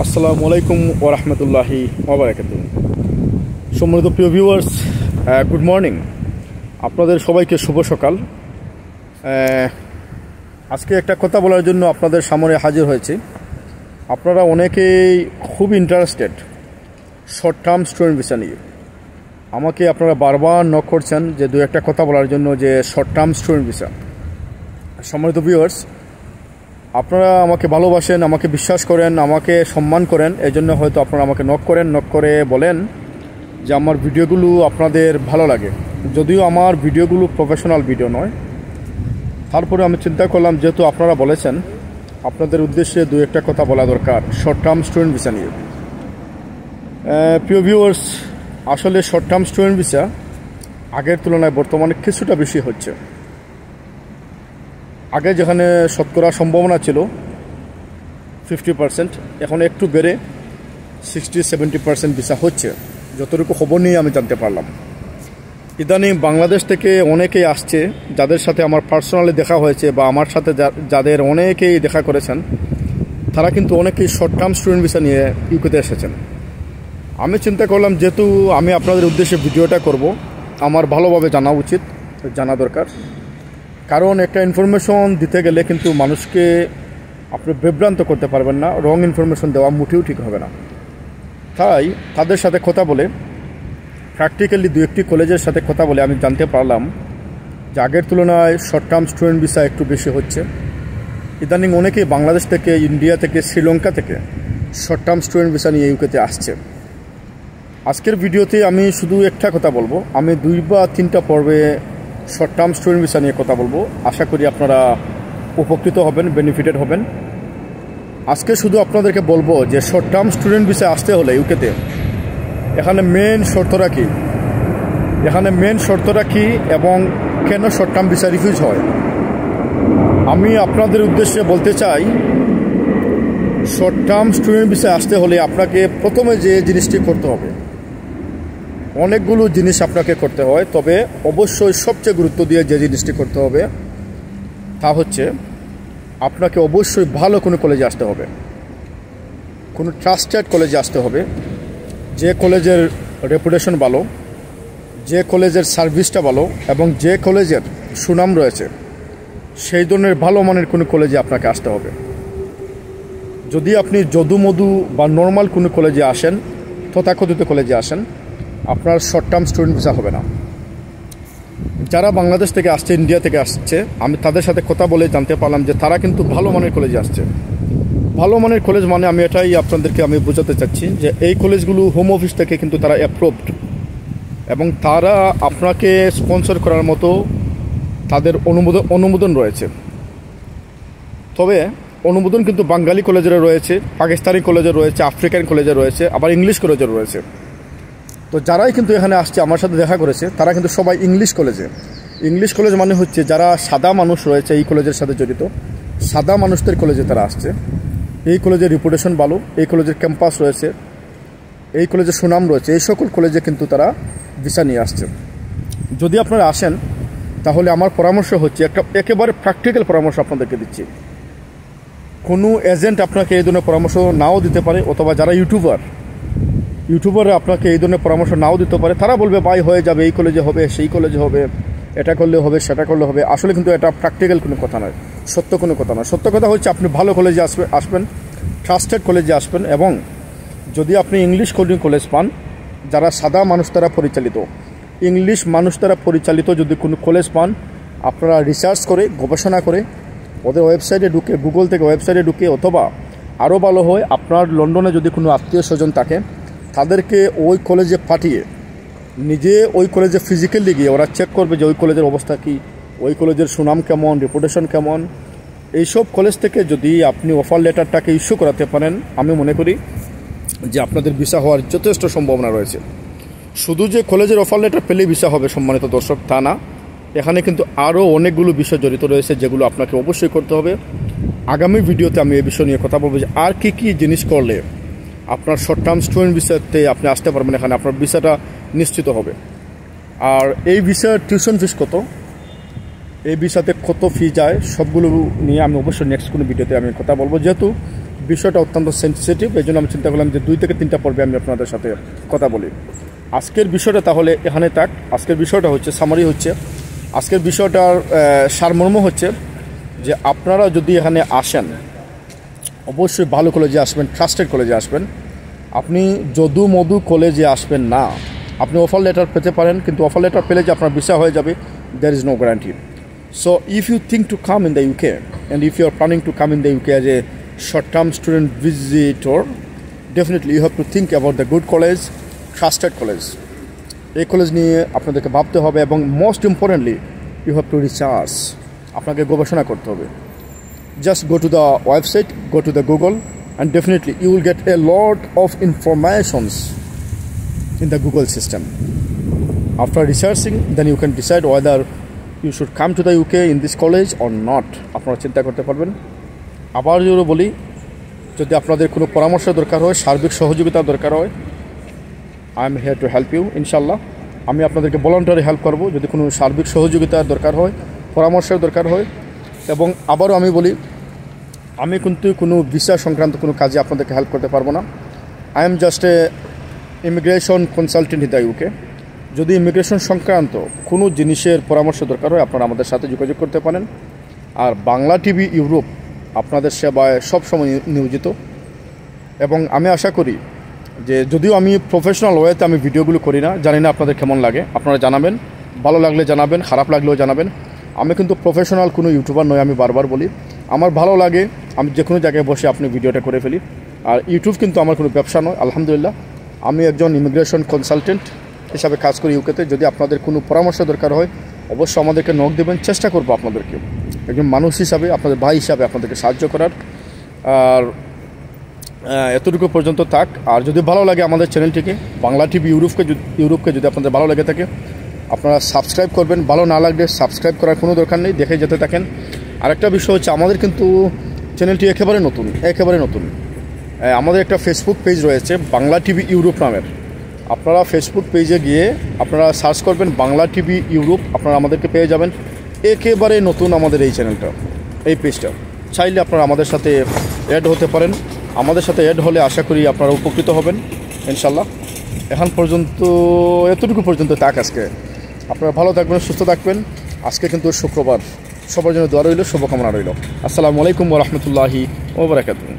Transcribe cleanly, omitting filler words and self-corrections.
আসসালামু আলাইকুম ওয়া রাহমাতুল্লাহি ওয়া বারাকাতুহু। সম্মানিত প্রিয় ভিউয়ার্স, গুড মর্নিং। আপনাদের সবাইকে শুভ সকাল। আজকে একটা কথা বলার জন্য আপনাদের সামনে হাজির হয়েছি। আপনারা অনেকেই খুব interested short term student visa নিয়ে। আমাকে আপনারা বারবার নক করছেন যে দু একটা কথা বলার জন্য, যে শর্ট টার্ম স্টুডেন্ট ভিসা। সম্মানিত ভিউয়ার্স, আপনারা আমাকে ভালোবাসেন, আমাকে বিশ্বাস করেন, আমাকে সম্মান করেন, এজন্য হয়তো আপনারা আমাকে নক করে বলেন যে আমার ভিডিওগুলো আপনাদের ভালো লাগে। যদিও আমার ভিডিওগুলো প্রফেশনাল ভিডিও নয়, তারপরে আমি চিন্তা করলাম যেহেতু আপনারা বলেছেন, আপনাদের উদ্দেশ্যে দু একটা কথা বলা দরকার শর্ট টার্ম স্টুডেন্ট ভিসা নিয়ে। প্রিয় ভিউয়ার্স, আসলে শর্ট টার্ম স্টুডেন্ট ভিসা আগের তুলনায় বর্তমানে কিছুটা বেশি হচ্ছে। আগে যেখানে শতকরা সম্ভাবনা ছিল 50%, এখন একটু বেড়ে 60-70% ভিসা হচ্ছে, যতটুকু খবর নিয়ে আমি জানতে পারলাম। ইদানিং বাংলাদেশ থেকে অনেকেই আসছে, যাদের সাথে আমার পার্সোনালি দেখা হয়েছে বা আমার সাথে যাদের অনেকেই দেখা করেছেন, তারা কিন্তু অনেকেই শর্ট টার্ম স্টুডেন্ট ভিসা নিয়ে ইউকেতে এসেছেন। আমি চিন্তা করলাম যেহেতু আমি আপনাদের উদ্দেশ্যে ভিডিওটা করব, আমার ভালোভাবে জানা উচিত, জানা দরকার। কারণ একটা ইনফরমেশন দিতে গেলে কিন্তু মানুষকে আপনি বিভ্রান্ত করতে পারবেন না, রং ইনফরমেশন দেওয়া মোটেও ঠিক হবে না। তাই তাদের সাথে কথা বলে, প্র্যাকটিক্যালি দু একটি কলেজের সাথে কথা বলে আমি জানতে পারলাম যে আগের তুলনায় শর্ট টার্ম স্টুডেন্ট ভিসা একটু বেশি হচ্ছে। ইদানিং অনেকেই বাংলাদেশ থেকে, ইন্ডিয়া থেকে, শ্রীলঙ্কা থেকে শর্ট টার্ম স্টুডেন্ট ভিসা নিয়ে ইউকেতে আসছে। আজকের ভিডিওতে আমি শুধু একটা কথা বলবো, আমি 2 বা 3টা পর্বে শর্ট টার্ম স্টুডেন্ট ভিসা নিয়ে কথা বলবো। আশা করি আপনারা উপকৃত হবেন, বেনিফিটেড হবেন। আজকে শুধু আপনাদেরকে বলবো যে শর্ট টার্ম স্টুডেন্ট ভিসা আসতে হলে ইউকেতে এখানে মেন শর্তটা কি এবং কেন শর্ট টার্ম ভিসা রিফিউজ হয়। আমি আপনাদের উদ্দেশ্যে বলতে চাই, শর্ট টার্ম স্টুডেন্ট ভিসা আসতে হলে আপনাকে প্রথমে যে জিনিসটি করতে হবে, অনেকগুলো জিনিস আপনাকে করতে হয়, তবে অবশ্যই সবচেয়ে গুরুত্ব দিয়ে যে জিনিসটি করতে হবে তা হচ্ছে আপনাকে অবশ্যই ভালো কোনো কলেজে আসতে হবে, কোনো ট্রাস্টেড কলেজে আসতে হবে, যে কলেজের রেপুটেশন ভালো, যে কলেজের সার্ভিসটা ভালো এবং যে কলেজের সুনাম রয়েছে, সেই ধরনের ভালো মানের কোনো কলেজে আপনাকে আসতে হবে। যদি আপনি যদুমধু বা নর্মাল কোনো কলেজে আসেন, তথাকথিত কলেজে আসেন, আপনার শর্ট টার্ম স্টুডেন্ট ভিসা হবে না। যারা বাংলাদেশ থেকে আসছে, ইন্ডিয়া থেকে আসছে, আমি তাদের সাথে কথা বলে জানতে পারলাম যে তারা কিন্তু ভালো মানের কলেজে আসছে। ভালো মানের কলেজ মানে আমি এটাই আপনাদেরকে বোঝাতে চাচ্ছি যে এই কলেজগুলো হোম অফিস থেকে কিন্তু তারা অ্যাপ্রুভড এবং তারা আপনাকে স্পন্সর করার মতো তাদের অনুমোদন রয়েছে। তবে অনুমোদন কিন্তু বাঙালি কলেজের রয়েছে, পাকিস্তানি কলেজের রয়েছে, আফ্রিকান কলেজের রয়েছে, আবার ইংলিশ কলেজের রয়েছে। তো যারাই কিন্তু এখানে আসছে, আমার সাথে দেখা করেছে, তারা কিন্তু সবাই ইংলিশ কলেজ মানে হচ্ছে যারা সাদা মানুষ রয়েছে এই কলেজের সাথে জড়িত, সাদা মানুষদের কলেজে তারা আসছে। এই কলেজের রিপুটেশন ভালো, এই কলেজের ক্যাম্পাস রয়েছে, এই কলেজের সুনাম রয়েছে, এই সকল কলেজে কিন্তু তারা ভিসা নিয়ে আসছে। যদি আপনারা আসেন তাহলে আমার পরামর্শ হচ্ছে, একেবারে প্র্যাকটিক্যাল পরামর্শ আপনাদেরকে দিচ্ছি। কোনো এজেন্ট আপনাকে এই ধরনের পরামর্শ নাও দিতে পারে, অথবা যারা ইউটিউবাররা আপনাকে এই ধরনের পরামর্শ নাও দিতে পারে। তারা বলবে ভাই হয়ে যাবে, এই কলেজে হবে, সেই কলেজে হবে, এটা করলে হবে, সেটা করলে হবে। আসলে কিন্তু এটা প্র্যাকটিক্যাল কোনো কথা নয়, সত্য কোনো কথা নয়। সত্য কথা হচ্ছে আপনি ভালো কলেজে আসবেন, ট্রাস্টেড কলেজে আসবেন, এবং যদি আপনি ইংলিশ কলেজ পান, যারা সাদা মানুষ দ্বারা পরিচালিত, ইংলিশ মানুষ দ্বারা পরিচালিত যদি কোনো কলেজ পান, আপনারা রিসার্চ করে, গবেষণা করে, ওদের ওয়েবসাইটে ঢুকে, গুগল থেকে ওয়েবসাইটে ঢুকে, অথবা আরও ভালো হয় আপনার লন্ডনে যদি কোনো আত্মীয় স্বজন থাকে, তাদেরকে ওই কলেজে পাঠিয়ে নিজে ওই কলেজে ফিজিক্যালি গিয়ে ওরা চেক করবে যে ওই কলেজের অবস্থা কী, ওই কলেজের সুনাম কেমন, রেপুটেশন কেমন। এইসব কলেজ থেকে যদি আপনি অফার লেটারটাকে ইস্যু করাতে পারেন, আমি মনে করি যে আপনাদের ভিসা হওয়ার যথেষ্ট সম্ভাবনা রয়েছে। শুধু যে কলেজের অফার লেটার পেলেই ভিসা হবে সম্মানিত দর্শক, তা না। এখানে কিন্তু আরও অনেকগুলো বিষয় জড়িত রয়েছে, যেগুলো আপনাকে অবশ্যই করতে হবে। আগামী ভিডিওতে আমি এই বিষয় নিয়ে কথা বলবো যে আর কী জিনিস করলে আপনার শর্ট টার্ম স্টুডেন্ট ভিসাতে আপনি আসতে পারবেন, এখানে আপনার ভিসাটা নিশ্চিত হবে। আর এই ভিসার টিউশন ফিস কত, এই ভিসাতে কত ফি যায়, সবগুলো নিয়ে আমি অবশ্যই নেক্সট কোনো ভিডিওতে আমি কথা বলবো। যেহেতু বিষয়টা অত্যন্ত সেন্সিটিভ, এই জন্য আমি চিন্তা করলাম যে 2 থেকে 3টা পর্বে আমি আপনাদের সাথে কথা বলি। আজকের বিষয়টা তাহলে এখানে থাক। আজকের বিষয়টা হচ্ছে সামারি হচ্ছে, আজকের বিষয়টার সারমর্ম হচ্ছে যে আপনারা যদি এখানে আসেন অবশ্যই ভালো কলেজে আসবেন, ট্রাস্টেড কলেজে আসবেন। আপনি যদু মধু কলেজে আসবেন না। আপনি অফার লেটার পেতে পারেন, কিন্তু অফার লেটার পেলে যে আপনার ভিসা হয়ে যাবে, there is no guarantee. So if you think to come in the UK and if you are planning to come in the UK as a short-term student visitor, definitely you have to think about the good college, trusted college. এই college নিয়ে আপনাদেরকে ভাবতে হবে এবং most importantly you have to research, আপনাকে গবেষণা করতে হবে। Just go to the website, go to the Google, and definitely you will get a lot of informations in the Google system. After researching, then you can decide whether you should come to the UK in this college or not. আপনারা চিন্তা করতে পারবেন। আবার যদি বলি, যদি আপনাদের কোনো পরামর্শ দরকার হয়, সার্বিক সহযোগিতা দরকার হয়, I am here to help you. ইনশাল্লাহ আমি আপনাদেরকে ভলান্টারি হেল্প করব যদি কোনো সার্বিক সহযোগিতার দরকার হয়, পরামর্শের দরকার হয়। এবং আবারও আমি বলি, আমি কিন্তু কোনো ভিসা সংক্রান্ত কোনো কাজে আপনাদেরকে হেল্প করতে পারবো না। I am just a immigration consultant in the UK. যদি ইমিগ্রেশন সংক্রান্ত কোনো জিনিসের পরামর্শ দরকার হয়, আপনারা আমাদের সাথে যোগাযোগ করতে পারেন। আর বাংলা টিভি ইউরোপ আপনাদের সেবায় সবসময় নিয়োজিত। এবং আমি আশা করি যে যদিও আমি প্রফেশনাল ওয়েতে আমি ভিডিওগুলো করি না, জানি না আপনাদের কেমন লাগে, আপনারা জানাবেন। ভালো লাগলে জানাবেন, খারাপ লাগলেও জানাবেন। আমি কিন্তু প্রফেশনাল কোনো ইউটিউবার নয়, আমি বারবার বলি। আমার ভালো লাগে আমি যে কোনো জায়গায় বসে আপনি ভিডিওটা করে ফেলি। আর ইউটিউব কিন্তু আমার কোনো ব্যবসা নয়, আলহামদুলিল্লাহ। আমি একজন ইমিগ্রেশন কনসালটেন্ট হিসাবে কাজ করি ইউকেতে। যদি আপনাদের কোনো পরামর্শ দরকার হয় অবশ্যই আমাদেরকে নক দেবেন, চেষ্টা করবো আপনাদেরকে একজন মানুষ হিসাবে, আপনাদের ভাই হিসাবে আপনাদেরকে সাহায্য করার। আর এতটুকু পর্যন্ত থাক। আর যদি ভালো লাগে আমাদের চ্যানেলটিকে, বাংলা টিভি ইউরোপকে যদি আপনাদের ভালো লেগে থাকে আপনারা সাবস্ক্রাইব করবেন। ভালো না লাগলে সাবস্ক্রাইব করার কোনো দরকার নেই, দেখে যেতে থাকেন। আরেকটা বিষয় হচ্ছে আমাদের কিন্তু চ্যানেলটি একেবারে নতুন। আমাদের একটা ফেসবুক পেজ রয়েছে বাংলা টিভি ইউরোপ নামের। আপনারা ফেসবুক পেজে গিয়ে আপনারা সার্চ করবেন বাংলা টিভি ইউরোপ, আপনারা আমাদেরকে পেয়ে যাবেন। একেবারে নতুন আমাদের এই চ্যানেলটা, এই পেজটা। চাইলে আপনারা আমাদের সাথে অ্যাড হতে পারেন। আমাদের সাথে অ্যাড হলে আশা করি আপনারা উপকৃত হবেন ইনশাল্লাহ। এখন পর্যন্ত এতটুকু পর্যন্ত থাক আজকে। আপনারা ভালো থাকবেন, সুস্থ থাকবেন। আজকে কিন্তু শুক্রবার, সবার জন্য দোয়া রইল, শুভকামনা রইল। আসসালামু আলাইকুম ওয়া রাহমাতুল্লাহি ওয়া বারাকাতুহু।